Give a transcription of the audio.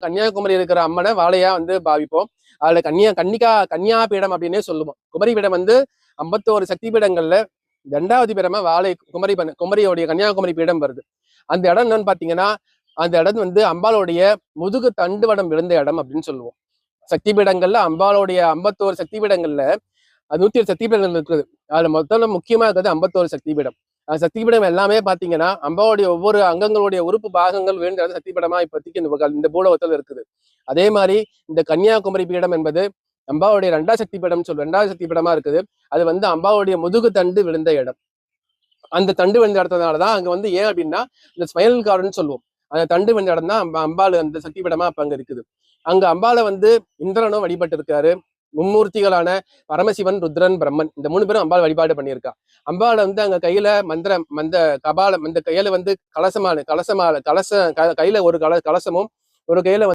கன்னியாகுமரி இருக்கிற அம்மனை வாழையா வந்து பாவிப்போம். அதுல கன்னியா பீடம் அப்படின்னே சொல்லுவோம். குமரி பீடம் வந்து 51 சக்தி பீடங்கள்ல 2வது பீடமா குமரியோடைய கன்னியாகுமரி பீடம் வருது. அந்த இடம் என்னன்னு பாத்தீங்கன்னா, அந்த இடம் வந்து அம்பாளுடைய முதுகு தண்டுவடம் விழுந்த இடம் அப்படின்னு சொல்லுவோம். சக்தி பீடங்கள்ல அம்பாளுடைய 51 சக்தி பீடங்கள்ல 107 சக்தி பீடங்கள் இருக்குது. அதுல முதல்ல முக்கியமா இருக்கிறது 51 சக்தி பீடம். சக்தி பீடம் எல்லாமே பாத்தீங்கன்னா அம்பாவுடைய ஒவ்வொரு அங்கங்களுடைய உறுப்பு பாகங்கள் விழுந்த சக்தி பீடமா இப்போதைக்கு இந்த பூலோகத்தில் இருக்குது. அதே மாதிரி இந்த கன்னியாகுமரி பீடம் என்பது அம்பாவுடைய 2வது சக்தி பீடம் 2வது சக்தி பீடமா இருக்குது. அது வந்து அம்பாவுடைய முதுகு தண்டு விழுந்த இடம். அந்த தண்டு விழுந்த இடத்துனாலதான் அங்க வந்து ஏன் அப்படின்னா இந்த ஸ்பைனல் கார்டுன்னு சொல்லுவோம். அந்த தண்டு விழுந்த இடம் தான் அம்பாள் அந்த சக்தி பீடமா அப்ப அங்க இருக்குது. அங்க அம்பாளை வந்து இந்திரனும் வழிபட்டு இருக்காரு. மும்மூர்த்திகளான பரமசிவன், ருத்ரன், பிரம்மன் இந்த 3 பேரும் அம்பாள் வழிபாடு பண்ணியிருக்கா. அம்பாள் வந்து அங்க கையில கபாலம் இந்த கையில வந்து கலச கையில ஒரு கலசமும் ஒரு கையில